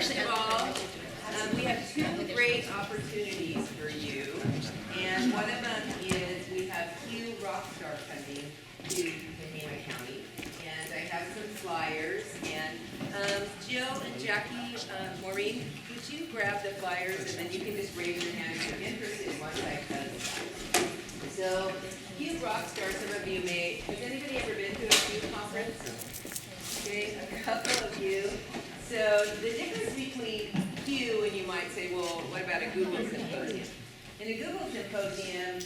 First of all, we have two great opportunities for you, and one of them is we have Hugh Rockstar coming to Tehama County, and I have some flyers, and Jill and Jackie, Maureen, could you grab the flyers, and then you can just raise your hand if you're interested once I tell you. So, Hugh Rockstar, some of you may, has anybody ever been to a Hugh conference? Okay, a couple of you. So the difference between Hugh and you might say, well, what about a Google Symposium? In a Google Symposium,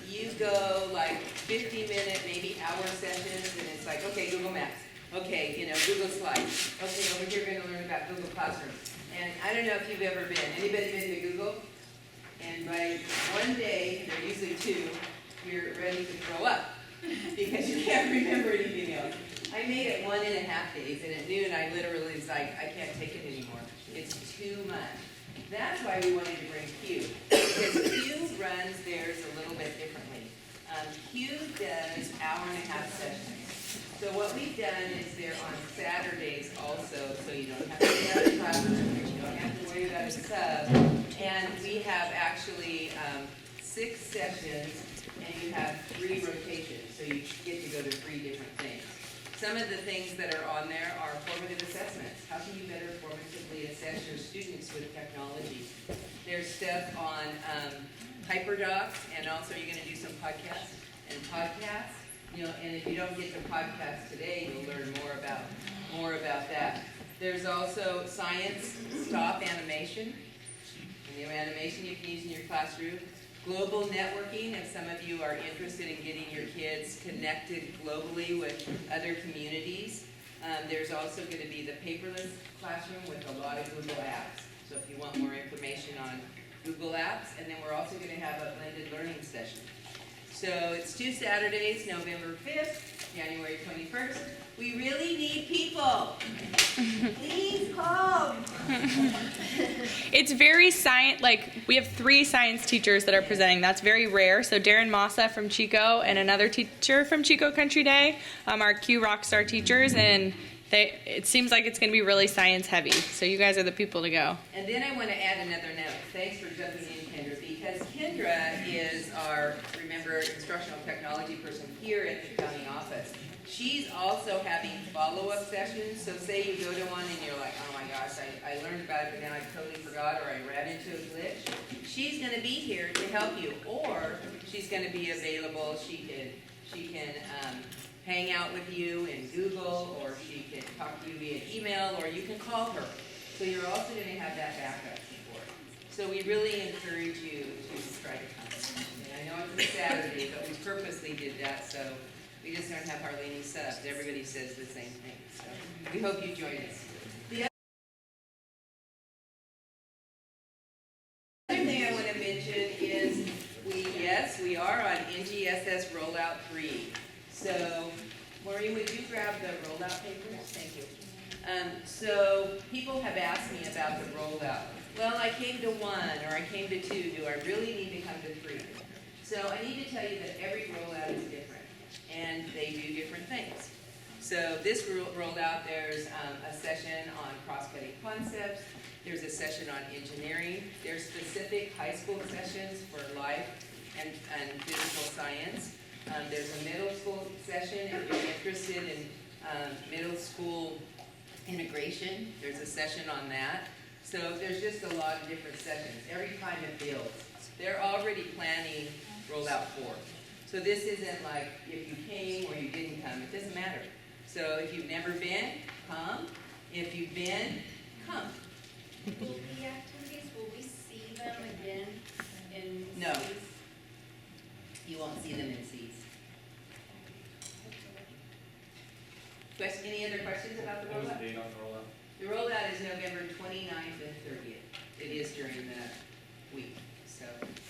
you go like 50-minute, maybe hour sessions, and it's like, okay, Google Maps. Okay, Google Slides. Okay, over here we're going to learn about Google Classroom. And I don't know if you've ever been. Anybody been to Google? And by one day, there are usually two, you're ready to throw up because you can't remember anything else. I made it 1.5 days, and at noon I literally was like, I can't take it anymore. It's too much. That's why we wanted to bring Hugh, because Hugh runs theirs a little bit differently. Hugh does 1.5-hour sessions. So what we've done is they're on Saturdays also, so you don't have to get out of classroom, you don't have to worry about a sub. And we have actually 6 sessions, and you have 3 rotations, so you get to go to 3 different things. Some of the things that are on there are formative assessments. How can you better formatively assess your students with technology? There's stuff on HyperDocs, and also you're going to do some podcasts. And if you don't get to podcasts today, you'll learn more about that. There's also science stop animation. New animation you can use in your classroom. Global networking, if some of you are interested in getting your kids connected globally with other communities. There's also going to be the paperless classroom with a lot of Google Apps. So if you want more information on Google Apps, and then we're also going to have a blended learning session. So it's 2 Saturdays, November 5th, January 21st. We really need people. Please come. It's very science, we have 3 science teachers that are presenting. That's very rare. So Darren Massa from Chico and another teacher from Chico Country Day are Q Rockstar teachers, and it seems like it's going to be really science heavy. So you guys are the people to go. And then I want to add another note. Thanks for jumping in, Kendra, because Kendra is our, remember, instructional technology person here at the county office. She's also having follow-up sessions, so say you go to one and you're like, oh my gosh, I learned about it, but then I totally forgot, or I ran into a glitch. She's going to be here to help you, or she's going to be available. She can hang out with you in Google, or she can talk to you via email, or you can call her. So you're also going to have that backup support. So we really encourage you to try to come. And I know it's a Saturday, but we purposely did that, so we just don't have hardly any subs. Everybody says the same thing. So we hope you join us. The other thing I want to mention is we are on NGSS Rollout 3. So, Maureen, would you grab the rollout papers? Thank you. So people have asked me about the rollout. Well, I came to 1 or I came to 2. Do I really need to come to 3? So I need to tell you that every rollout is different, and they do different things. So this rollout, there's a session on cross-cutting concepts. There's a session on engineering. There's specific high school sessions for life and physical science. There's a middle school session if you're interested in middle school integration. There's a session on that. So there's just a lot of different sessions. Every time it builds. They're already planning rollout 4. So this isn't like if you came or you didn't come. It doesn't matter. So if you've never been, come. If you've been, come. Will the activities, will we see them again in No. C's? You won't see them in C's. Any other questions about the What was rollout? the date on the rollout? The rollout is November 29th and 30th. It is during the week. So,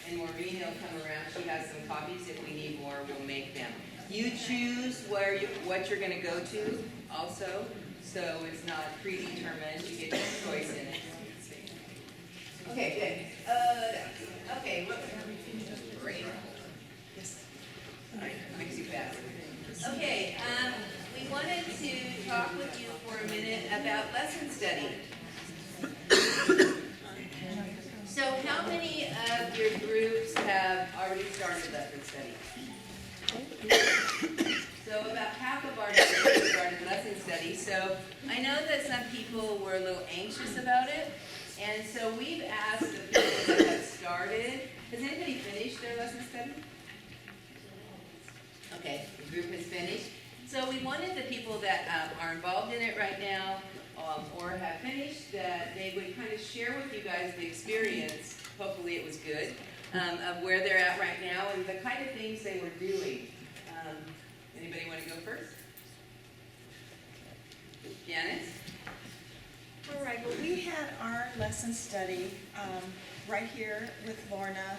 and Maureen will come around. She has some copies. If we need more, we'll make them. You choose what you're going to go to also, so it's not predetermined. You get your choice in it. Okay, good. Okay, look. Great. All right, makes you fast. Okay, we wanted to talk with you for a minute about lesson study. So how many of your groups have already started lesson study? So about half of our groups started lesson study. So I know that some people were a little anxious about it. And so we've asked the people that have started, has anybody finished their lesson study? Okay, the group has finished. So we wanted the people that are involved in it right now or have finished, that they would kind of share with you guys the experience, hopefully it was good, of where they're at right now and the kind of things they were doing. Anybody want to go first? Janice? All right, well, we had our lesson study right here with Lorna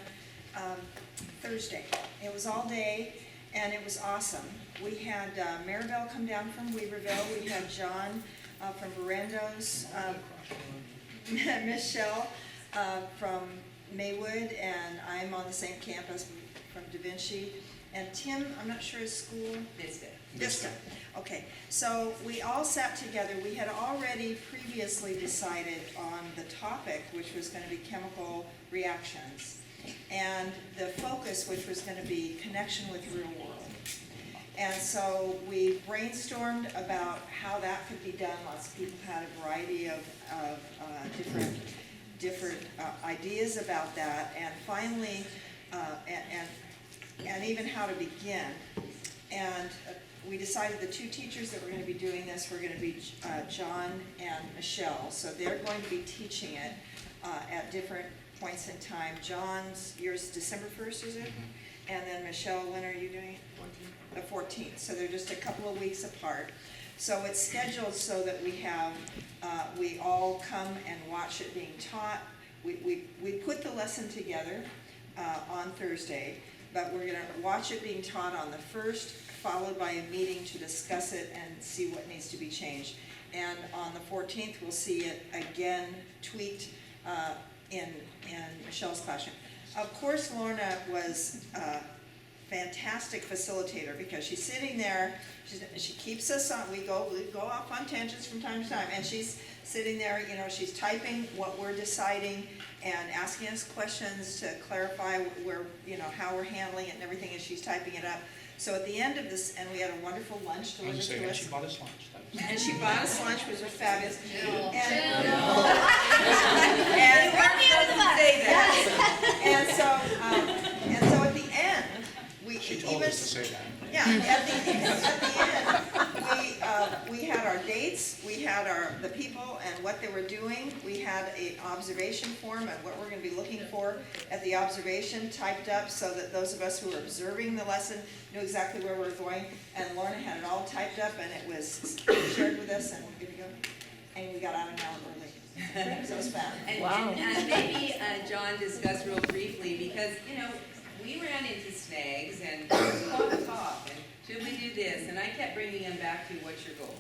Thursday. It was all day, and it was awesome. We had Maribel come down from Weaverville. We had John from Verandos, Michelle from Maywood, and I'm on the same campus from Da Vinci. And Tim, I'm not sure his school. Vista. Okay, so we all sat together. We had already previously decided on the topic, which was going to be chemical reactions, and the focus, which was going to be connection with real world. And so we brainstormed about how that could be done. Lots of people had a variety of different ideas about that, and finally, and even how to begin. And we decided the two teachers that were going to be doing this were going to be John and Michelle. So they're going to be teaching it at different points in time. John's, yours December 1st, is it? Mm-hmm. And then Michelle, when are you doing it? 14th. The 14th. So they're just a couple of weeks apart. So it's scheduled so that we have, we all come and watch it being taught. We put the lesson together on Thursday, but we're going to watch it being taught on the 1st, followed by a meeting to discuss it and see what needs to be changed. And on the 14th, we'll see it again tweaked in Michelle's classroom. Of course, Lorna was a fantastic facilitator because she's sitting there, she keeps us on, we go off on tangents from time to time, and she's sitting there, you know, she's typing what we're deciding and asking us questions to clarify where, you know, how we're handling it and everything, and she's typing it up. So at the end of this, and we had a wonderful lunch delivered to us. She bought us lunch. And she bought us lunch, which was fabulous. And so at the end, we She told us to say that. yeah, at the end, we had our dates, we had the people and what they were doing. We had an observation form and what we're going to be looking for at the observation typed up so that those of us who were observing the lesson knew exactly where we were going. And Lorna had it all typed up and it was shared with us, and we're good to go. And we got out an hour early. So it was fast. And maybe John discussed real briefly, because, you know, we ran into snags and talk, and should we do this? And I kept bringing them back to what's your goal?